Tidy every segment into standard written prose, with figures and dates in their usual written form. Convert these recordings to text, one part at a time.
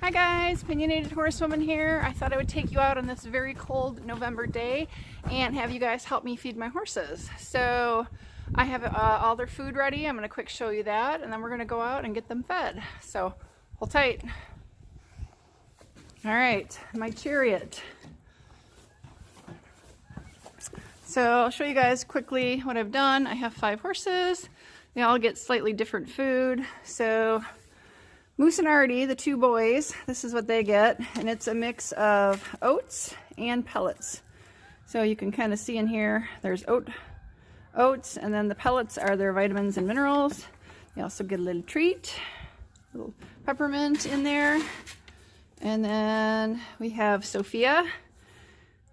Hi guys, Opinionated Horsewoman here. I thought I would take you out on this very cold November day and have you guys help me feed my horses. So I have all their food ready. I'm going to quick show you that, and then we're going to go out and get them fed. So hold tight. All right, my chariot. So I'll show you guys quickly what I've done. I have 5 horses. They all get slightly different food. So Moose and Artie, the 2 boys, this is what they get, and it's a mix of oats and pellets. So you can kind of see in here, there's oats, and then the pellets are their vitamins and minerals. They also get a little treat, a little peppermint in there. And then we have Sophia.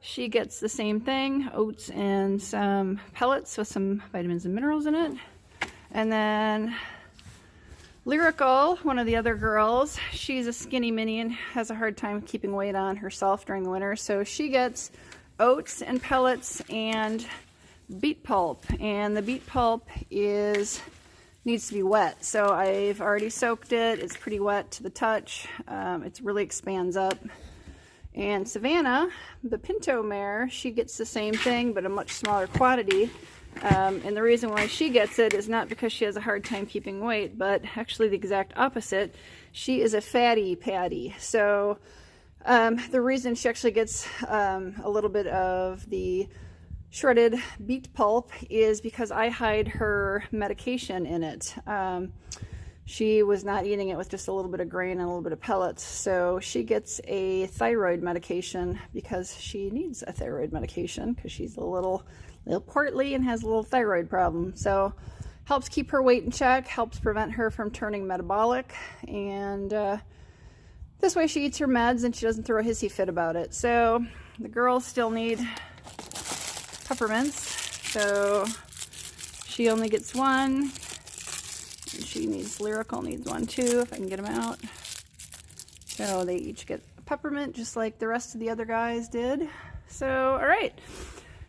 She gets the same thing, oats and some pellets with some vitamins and minerals in it. And then Lyrical, one of the other girls, she's a skinny mini and has a hard time keeping weight on herself during the winter, so she gets oats and pellets and beet pulp, and the beet pulp needs to be wet. So I've already soaked it. It's pretty wet to the touch. It really expands up. And Savannah, the Pinto mare, she gets the same thing but a much smaller quantity. And the reason why she gets it is not because she has a hard time keeping weight, but actually the exact opposite. She is a fatty patty. So the reason she actually gets a little bit of the shredded beet pulp is because I hide her medication in it. She was not eating it with just a little bit of grain and a little bit of pellets. So she gets a thyroid medication because she needs a thyroid medication because she's a little portly and has a little thyroid problem. So helps keep her weight in check, helps prevent her from turning metabolic, and this way she eats her meds and she doesn't throw a hissy fit about it. So the girls still need peppermints, so she only gets 1, and she needs, Lyrical needs 1 too, if I can get them out. So they each get a peppermint just like the rest of the other guys did. So all right,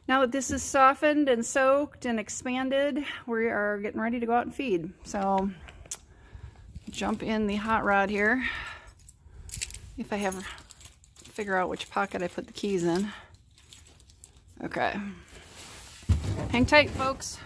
now that this is softened and soaked and expanded, we are getting ready to go out and feed. So jump in the hot rod here. If I figure out which pocket I put the keys in. Okay. Hang tight, folks.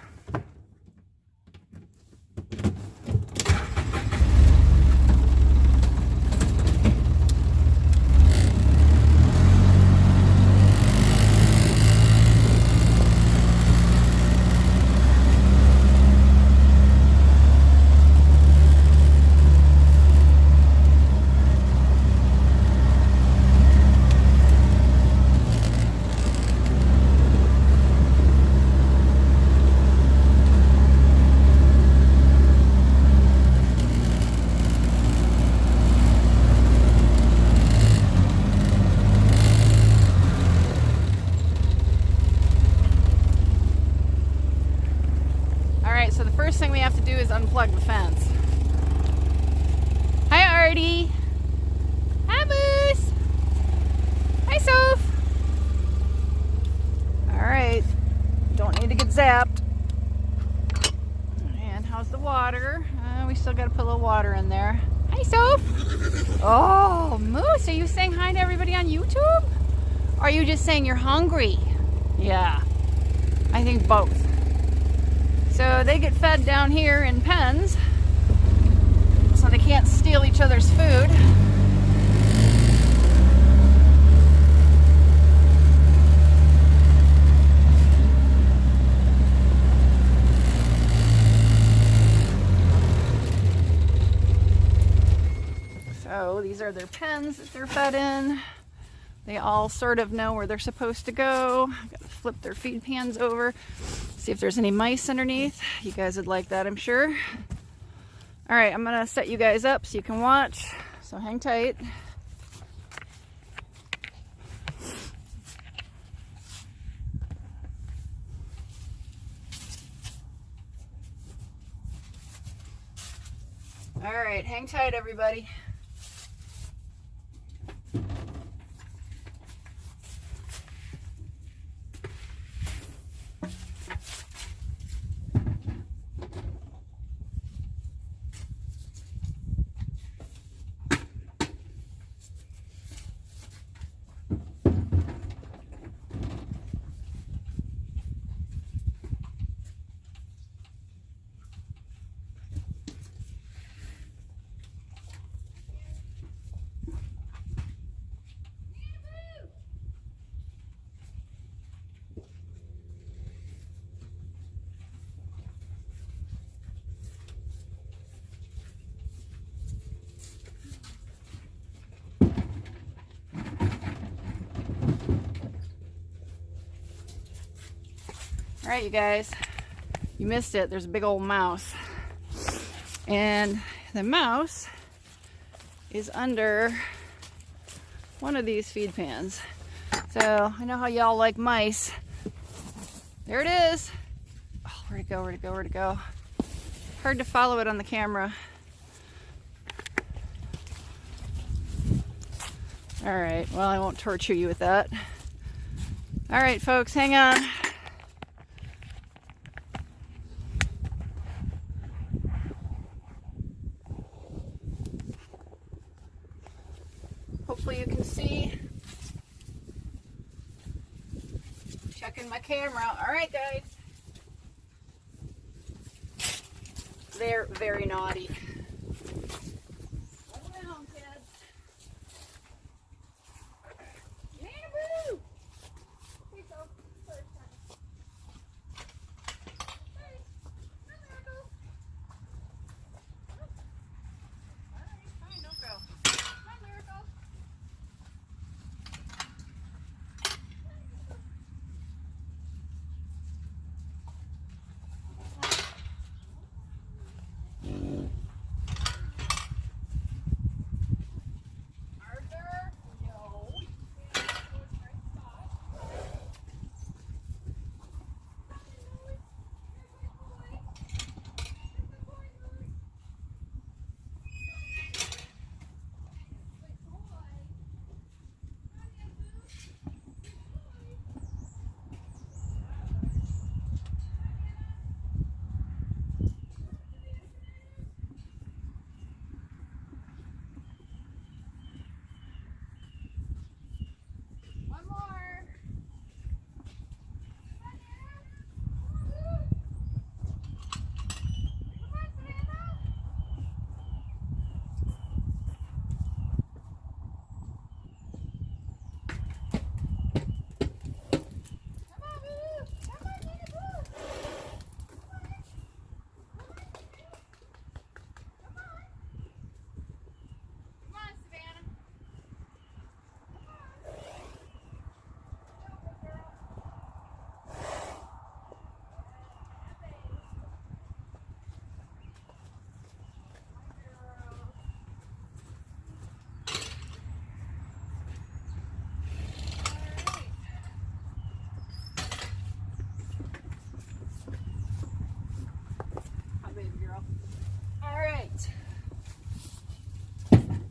So the first thing we have to do is unplug the fence. Hi, Artie. Hi, Moose. Hi, Soph. All right, don't need to get zapped. And how's the water? We still got to put a little water in there. Hi, Soph. Oh, Moose, are you saying hi to everybody on YouTube? Or are you just saying you're hungry? Yeah, I think both. So they get fed down here in pens, so they can't steal each other's food. So these are their pens that they're fed in. They all sort of know where they're supposed to go. I've got to flip their feed pans over, see if there's any mice underneath. You guys would like that, I'm sure. All right, I'm gonna set you guys up so you can watch, so hang tight. All right, hang tight, everybody. All right, you guys, you missed it. There's a big old mouse. And the mouse is under one of these feed pans. So I know how y'all like mice. There it is. Oh, where'd it go, where'd it go, where'd it go? Hard to follow it on the camera. All right, well, I won't torture you with that. All right, folks, hang on. Hopefully you can see. Checking my camera. All right, guys. They're very naughty.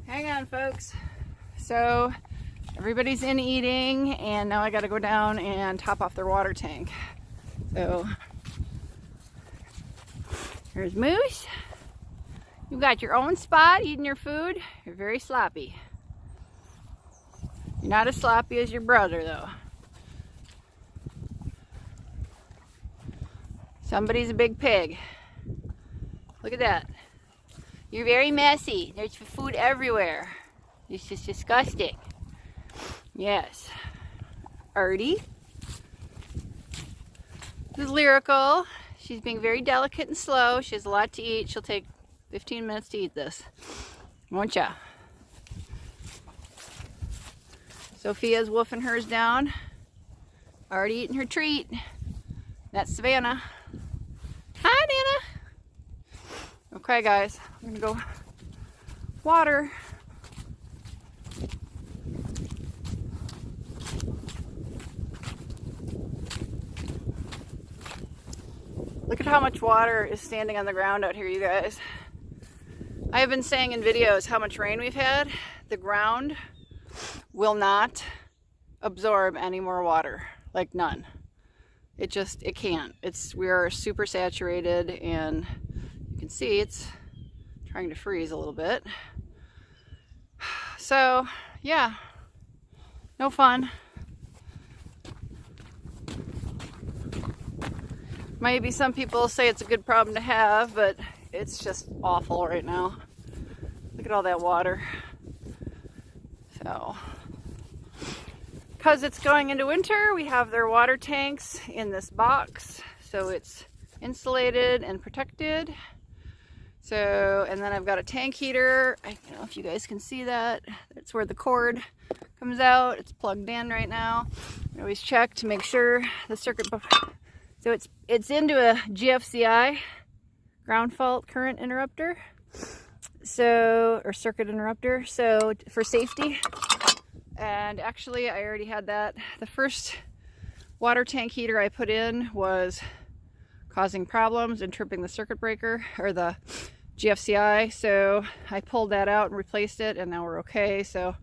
Hang on, folks. So everybody's in eating, and now I got to go down and top off their water tank. So here's Moose. You've got your own spot eating your food. You're very sloppy. You're not as sloppy as your brother, though. Somebody's a big pig. Look at that. You're very messy. There's food everywhere. This is disgusting. Yes. Artie. This is Lyrical. She's being very delicate and slow. She has a lot to eat. She'll take 15 minutes to eat this. Won't ya? Sophia's wolfing hers down. Already eating her treat. That's Savannah. Hi, Nana. Okay, guys, I'm gonna go water. Look at how much water is standing on the ground out here, you guys. I have been saying in videos how much rain we've had. The ground will not absorb any more water, like none. It can't. We are super saturated, and you can see it's trying to freeze a little bit. So yeah, no fun. Maybe some people say it's a good problem to have, but it's just awful right now. Look at all that water. So, because it's going into winter, we have their water tanks in this box, so it's insulated and protected. So, and then I've got a tank heater. I don't know if you guys can see that. That's where the cord comes out. It's plugged in right now. I always check to make sure the circuit So it's into a GFCI, ground fault current interrupter, or circuit interrupter, so for safety. And actually I already had that. The first water tank heater I put in was causing problems and tripping the circuit breaker, or the GFCI, so I pulled that out and replaced it, and now we're okay. So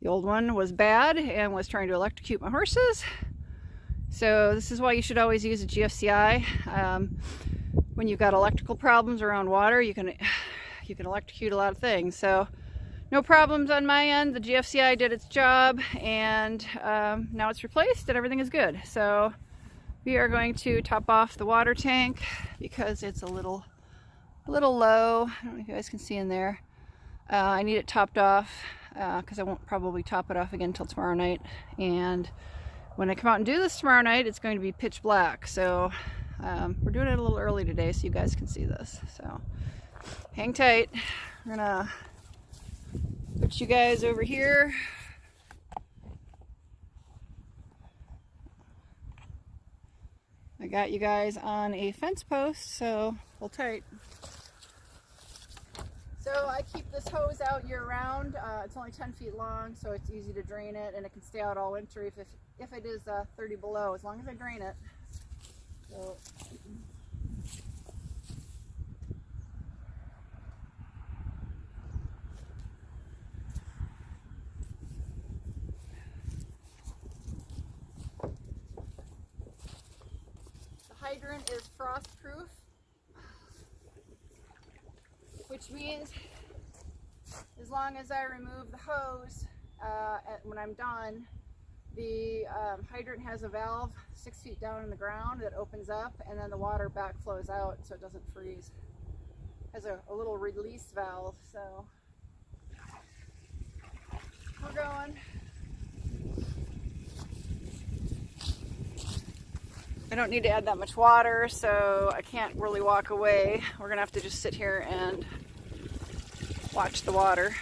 the old one was bad and was trying to electrocute my horses. So this is why you should always use a GFCI. When you've got electrical problems around water, you can electrocute a lot of things. So no problems on my end. The GFCI did its job, and now it's replaced and everything is good. So we are going to top off the water tank because it's a little low. I don't know if you guys can see in there. I need it topped off because I won't probably top it off again until tomorrow night. And when I come out and do this tomorrow night, it's going to be pitch black. So we're doing it a little early today so you guys can see this. So hang tight. We're gonna put you guys over here. I got you guys on a fence post, so hold tight. So I keep this hose out year round. It's only 10 feet long, so it's easy to drain it, and it can stay out all winter if it is 30 below, as long as I drain it. So, the hydrant is frost proof, which means as long as I remove the hose when I'm done, the hydrant has a valve 6 feet down in the ground that opens up, and then the water backflows out so it doesn't freeze. It has a little release valve, so we're going. I don't need to add that much water, so I can't really walk away. We're gonna have to just sit here and watch the water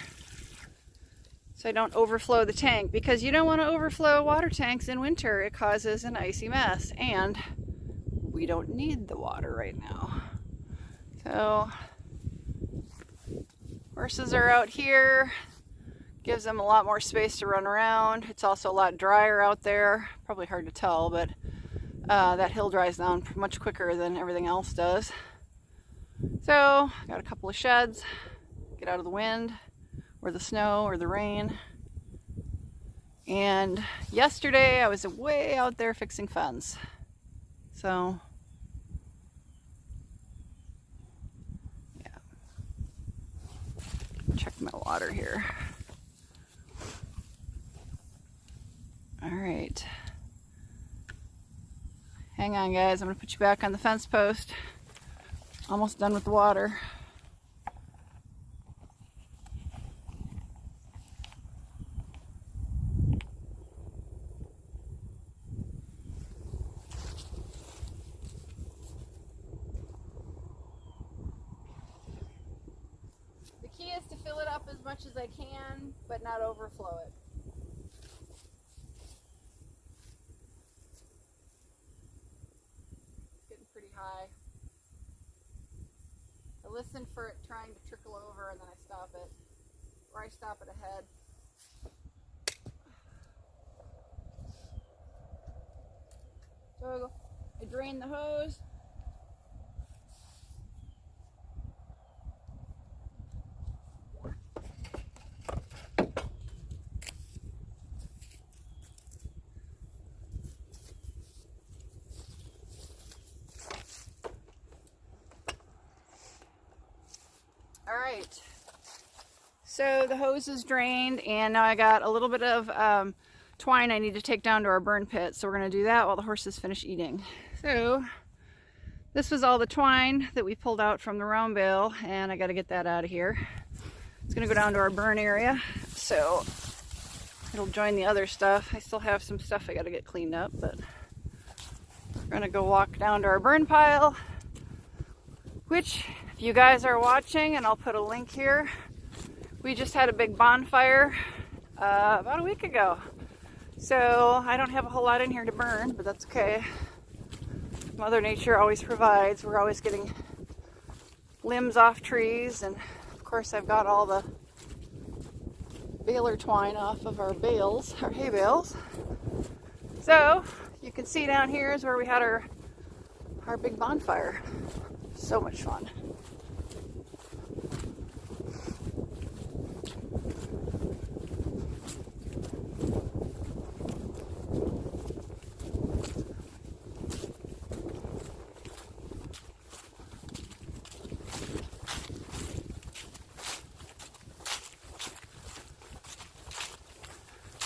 so I don't overflow the tank, because you don't want to overflow water tanks in winter. It causes an icy mess, and we don't need the water right now. So horses are out here, gives them a lot more space to run around. It's also a lot drier out there. Probably hard to tell, but that hill dries down much quicker than everything else does. So got a couple of sheds, get out of the wind or the snow or the rain. And yesterday I was way out there fixing fence. So yeah, check my water here. All right, hang on guys, I'm gonna put you back on the fence post. Almost done with the water. The key is to fill it up as much as I can, but not overflow it. It's getting pretty high. I listen for it trying to trickle over, and then I stop it, or I stop it ahead. So I drain the hose. All right, so the hose is drained, and now I got a little bit of twine I need to take down to our burn pit, so we're going to do that while the horses finish eating. So this was all the twine that we pulled out from the round bale, and I got to get that out of here. It's going to go down to our burn area, so it'll join the other stuff. I still have some stuff I got to get cleaned up, but we're going to go walk down to our burn pile, which, if you guys are watching, and I'll put a link here, we just had a big bonfire about a week ago. So I don't have a whole lot in here to burn, but that's okay. Mother Nature always provides. We're always getting limbs off trees, and of course I've got all the baler twine off of our bales, our hay bales. So you can see down here is where we had our big bonfire. So much fun.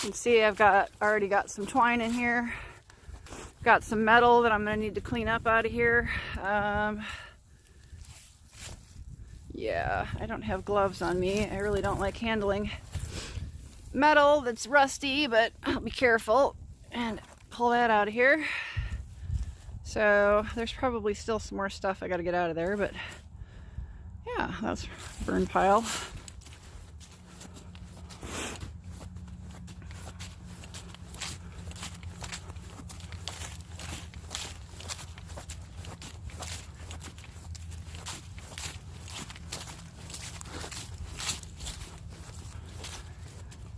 You can see I've already got some twine in here. Got some metal that I'm going to need to clean up out of here. Yeah, I don't have gloves on me. I really don't like handling metal that's rusty, but I'll be careful and pull that out of here. So there's probably still some more stuff I got to get out of there, but yeah, that's a burn pile.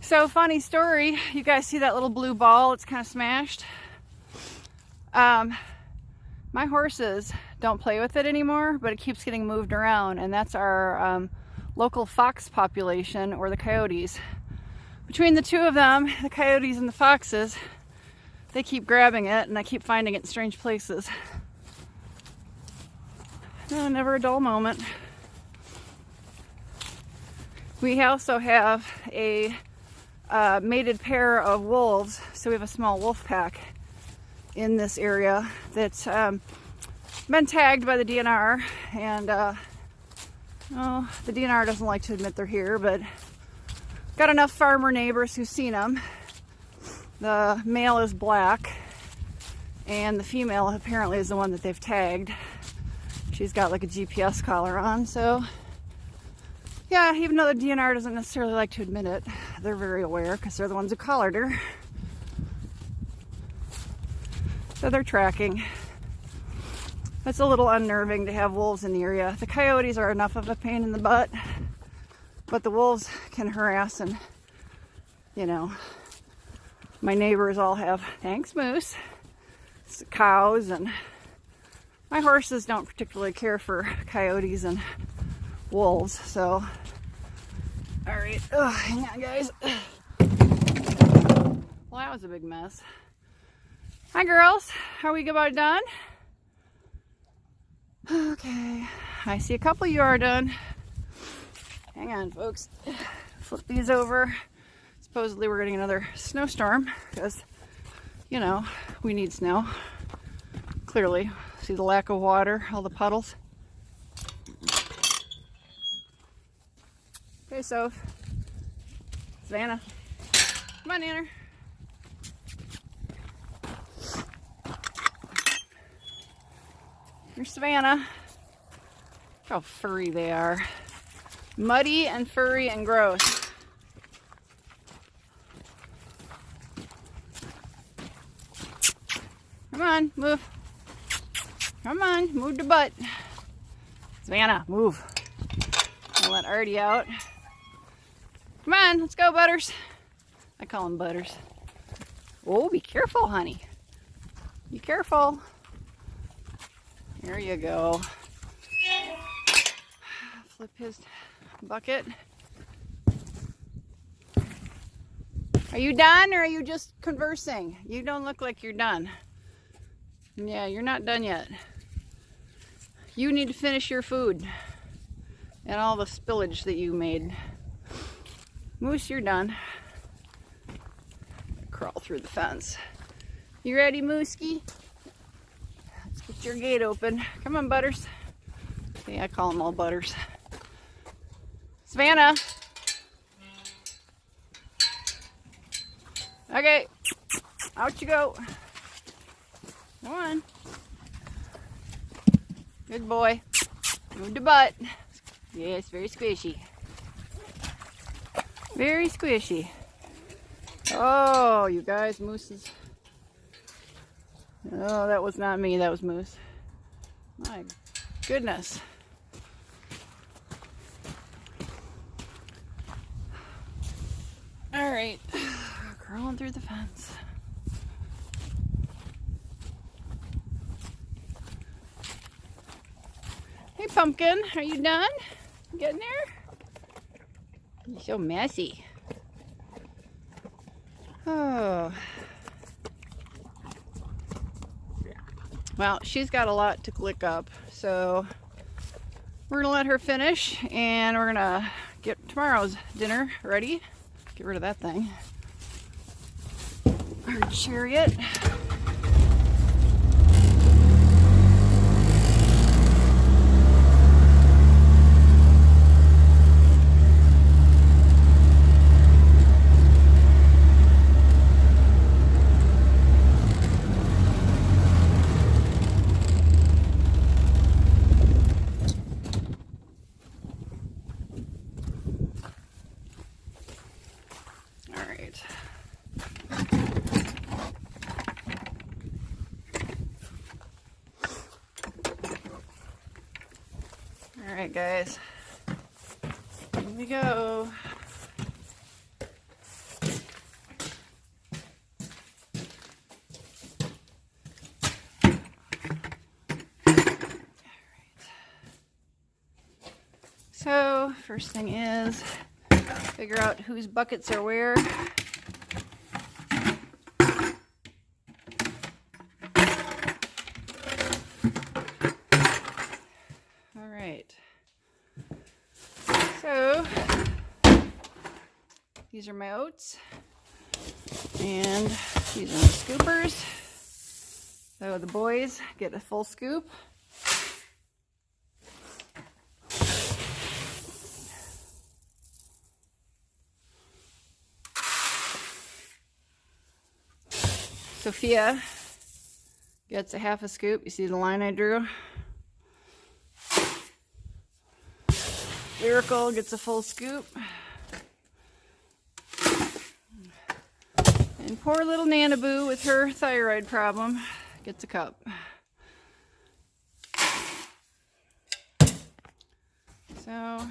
So funny story, you guys see that little blue ball? It's kind of smashed. My horses don't play with it anymore, but it keeps getting moved around, and that's our local fox population, or the coyotes. Between the two of them, the coyotes and the foxes, they keep grabbing it, and I keep finding it in strange places. No, never a dull moment. We also have a mated pair of wolves, so we have a small wolf pack in this area that's been tagged by the DNR, and well, the DNR doesn't like to admit they're here, but got enough farmer neighbors who've seen them. The male is black, and the female apparently is the one that they've tagged. She's got like a GPS collar on, so yeah, even though the DNR doesn't necessarily like to admit it, they're very aware because they're the ones who collared her. So they're tracking. It's a little unnerving to have wolves in the area. The coyotes are enough of a pain in the butt, but the wolves can harass, and you know, my neighbors all have, thanks Moose, cows, and my horses don't particularly care for coyotes and wolves, so alright. Hang on guys. Well, that was a big mess. Hi girls, how are we about done? Okay, I see a couple of you are done. Hang on folks, flip these over. Supposedly we're getting another snowstorm because, you know, we need snow. Clearly, see the lack of water, all the puddles. Okay, so Savannah, come on, Nanner. Here's Savannah. Look how furry they are. Muddy and furry and gross. Come on, move. Come on, move the butt. Savannah, move. I'll let Artie out. Come on, let's go, Butters. I call him Butters. Oh, be careful, honey. Be careful. There you go. Flip his bucket. Are you done, or are you just conversing? You don't look like you're done. Yeah, you're not done yet. You need to finish your food and all the spillage that you made. Moose, you're done. Crawl through the fence. You ready, Mooski? Let's get your gate open. Come on, Butters. See, I call them all Butters. Savannah. Okay, out you go. Come on. Good boy. Move the butt. Yes, very squishy. Very squishy. Oh, you guys, Moose is... Oh, that was not me, that was Moose. My goodness. All right, crawling through the fence. Hey, Pumpkin, are you done? Getting there? You're so messy. Oh. Well, she's got a lot to lick up, so we're gonna let her finish, and we're gonna get tomorrow's dinner ready. Get rid of that thing. Our chariot. Alright guys, here we go. So, first thing is figure out whose buckets are where. Alright. So, these are my oats, and these are my scoopers. So the boys get a full scoop. Sophia gets a half a scoop. You see the line I drew? Lyrical gets a full scoop. And poor little Nanaboo with her thyroid problem gets a cup. So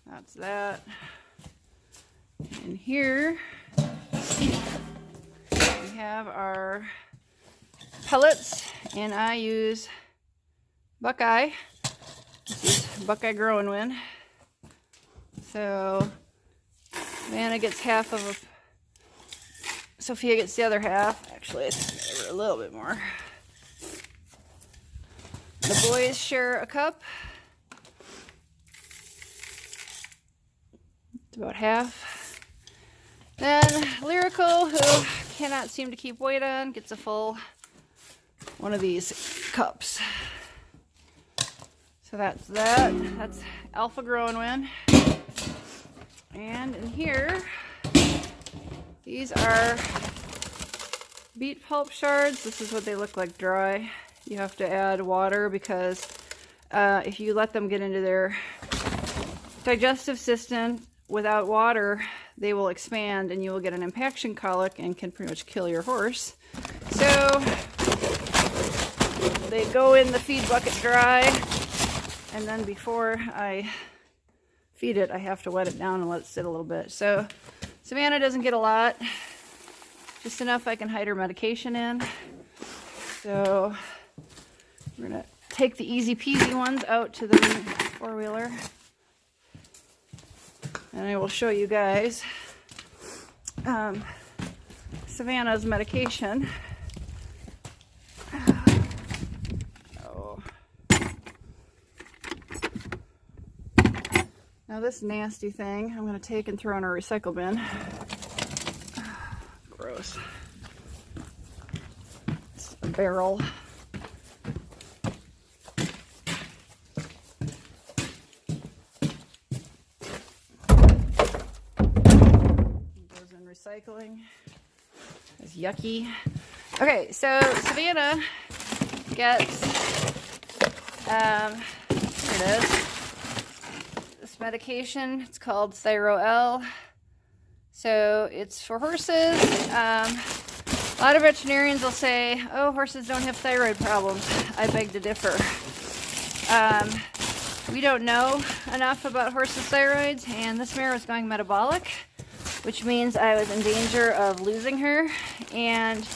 that's that. And here we have our pellets, and I use Buckeye. This is Buckeye Growing Wind. So Savannah gets half of a, Sophia gets the other half. Actually, I think I give her a little bit more. The boys share a cup. It's about half. Then Lyrical, who cannot seem to keep weight on, gets a full one of these cups. So that's that. That's Alpha Growing Wind. And in here, these are beet pulp shards. This is what they look like dry. You have to add water because if you let them get into their digestive system without water, they will expand and you will get an impaction colic and can pretty much kill your horse. So they go in the feed bucket dry, and then before I feed it, I have to wet it down and let it sit a little bit. So Savannah doesn't get a lot, just enough I can hide her medication in. So we're gonna take the easy peasy ones out to the four-wheeler, and I will show you guys Savannah's medication. Now this nasty thing I'm going to take and throw in a recycle bin. Gross. It's a barrel. It goes in recycling. It's yucky. Okay, so Savannah gets, here it is. Medication. It's called Thyro-L. So it's for horses. A lot of veterinarians will say, oh, horses don't have thyroid problems. I beg to differ. We don't know enough about horses' thyroids, and this mare was going metabolic, which means I was in danger of losing her. And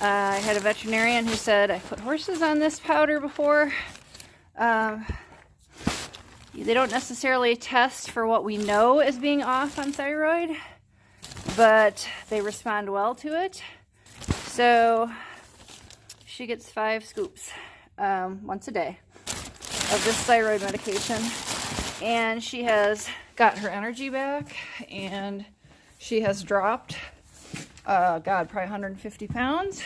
I had a veterinarian who said, I put horses on this powder before. They don't necessarily test for what we know as being off on thyroid, but they respond well to it. So she gets 5 scoops once a day of this thyroid medication, and she has got her energy back, and she has dropped, probably 150 pounds,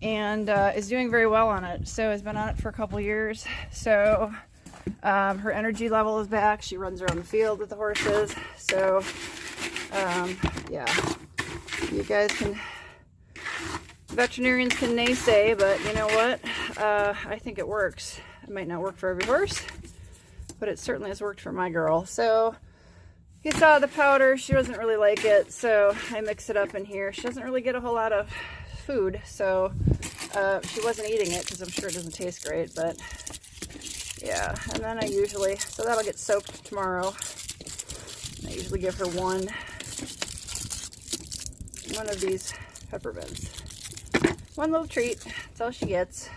and is doing very well on it. So has been on it for a couple years. So her energy level is back. She runs around the field with the horses. So yeah, you guys can, veterinarians can naysay, but you know what? I think it works. It might not work for every horse, but it certainly has worked for my girl. So you saw the powder. She doesn't really like it, so I mix it up in here. She doesn't really get a whole lot of food, so she wasn't eating it because I'm sure it doesn't taste great, but yeah. And then I usually, so that'll get soaked tomorrow. I usually give her one of these peppermints. One little treat. That's all she gets,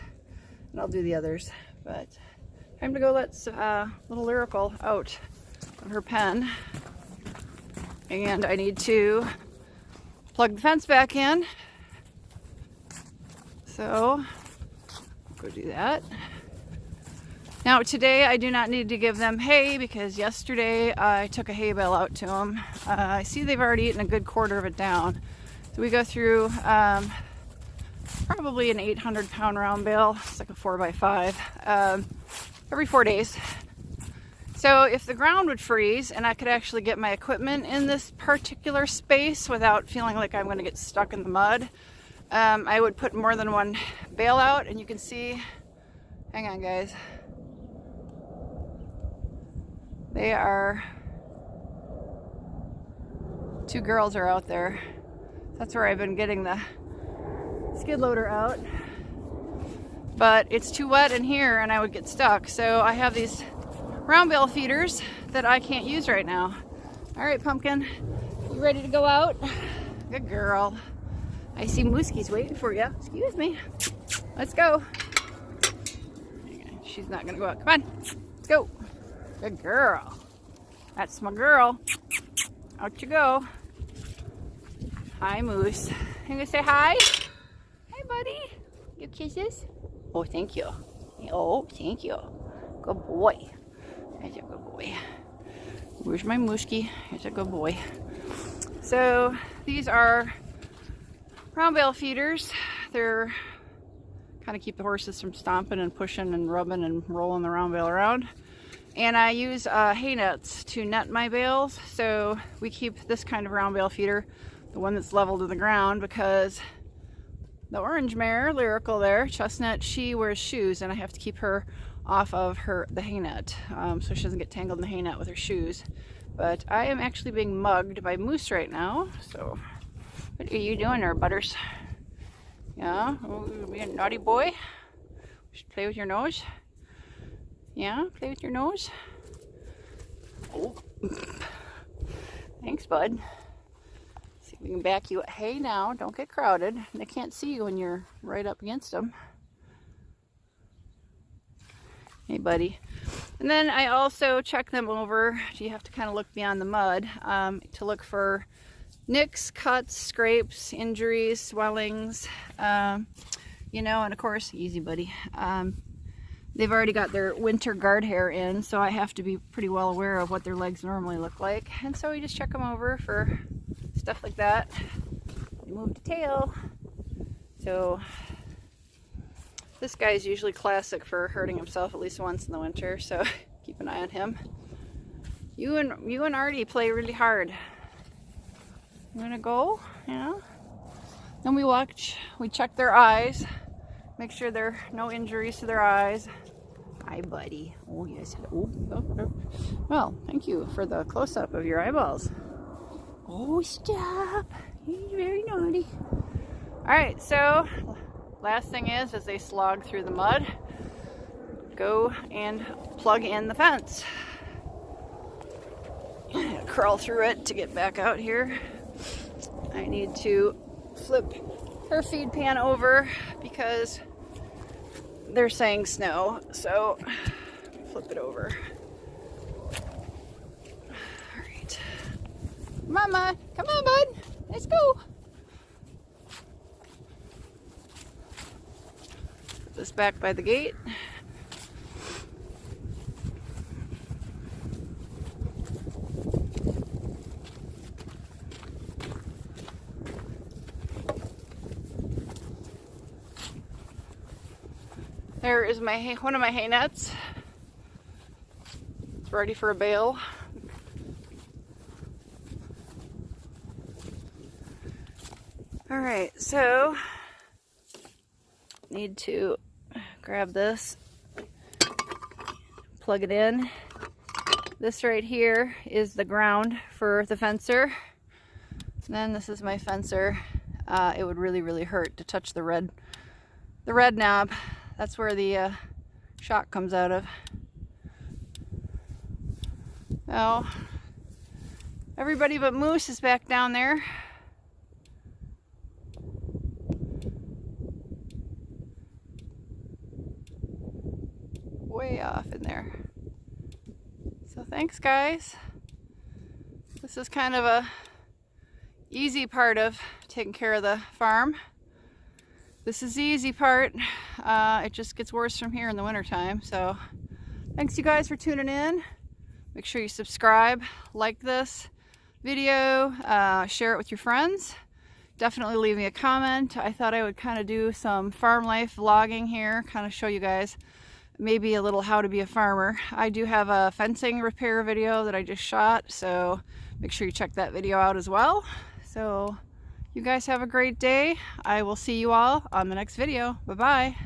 and I'll do the others. But time to go let little Lyrical out of her pen, and I need to plug the fence back in. So go do that. Now today I do not need to give them hay because yesterday I took a hay bale out to them. I see they've already eaten a good quarter of it down. So we go through probably an 800-pound round bale. It's like a 4x5 every 4 days. So if the ground would freeze and I could actually get my equipment in this particular space without feeling like I'm going to get stuck in the mud, I would put more than one bale out. And you can see, hang on guys, they are, 2 girls are out there. That's where I've been getting the skid loader out, but it's too wet in here and I would get stuck. So I have these round bale feeders that I can't use right now. All right, Pumpkin, you ready to go out? Good girl. I see Mooskie's waiting for you. Excuse me. Let's go. She's not gonna go out. Come on, let's go. Good girl. That's my girl. Out you go. Hi, Moose. You gonna say hi? Hi, buddy. You kisses? Oh, thank you. Oh, thank you. Good boy. That's a good boy. Where's my Mooski? Here's a good boy. So these are round bale feeders. They're kind of keep the horses from stomping and pushing and rubbing and rolling the round bale around. And I use hay nets to net my bales. So we keep this kind of round bale feeder, the one that's level to the ground, because the orange mare, Lyrical there, Chestnut, she wears shoes and I have to keep her off of the hay net so she doesn't get tangled in the hay net with her shoes. But I am actually being mugged by Moose right now. So what are you doing there, Butters? Yeah, oh, you being a naughty boy? Should play with your nose? Yeah, play with your nose? Oh, thanks, bud. See if we can back you. Hey, now, don't get crowded. They can't see you when you're right up against them. Hey, buddy. And then I also check them over. You have to kind of look beyond the mud to look for nicks, cuts, scrapes, injuries, swellings, you know, and of course, easy, buddy. They've already got their winter guard hair in, so I have to be pretty well aware of what their legs normally look like. And so we just check them over for stuff like that. Move the tail. So this guy's usually classic for hurting himself at least once in the winter, so keep an eye on him. You and Artie play really hard. You wanna go? Yeah. Then we check their eyes, make sure there are no injuries to their eyes. Hi, buddy. Oh, yes. Oh, oh, oh. Well, thank you for the close-up of your eyeballs. Oh, stop. He's very naughty. Alright, so last thing is, as they slog through the mud, go and plug in the fence. Crawl through it to get back out here. I need to flip her feed pan over because they're saying snow, so flip it over. Alright. Mama, come on, bud. Let's go. Put this back by the gate. There is one of my hay nets. It's ready for a bale. All right, so need to grab this, plug it in. This right here is the ground for the fencer. And then this is my fencer. It would really hurt to touch the red knob. That's where the shock comes out of. Now, everybody but Moose is back down there. Way off in there. So thanks, guys. This is kind of a easy part of taking care of the farm. This is the easy part. It just gets worse from here in the wintertime. So thanks you guys for tuning in. Make sure you subscribe, like this video, share it with your friends. Definitely leave me a comment. I thought I would kind of do some farm life vlogging here, kind of show you guys maybe a little how to be a farmer. I do have a fencing repair video that I just shot, so make sure you check that video out as well. So you guys have a great day. I will see you all on the next video. Bye-bye.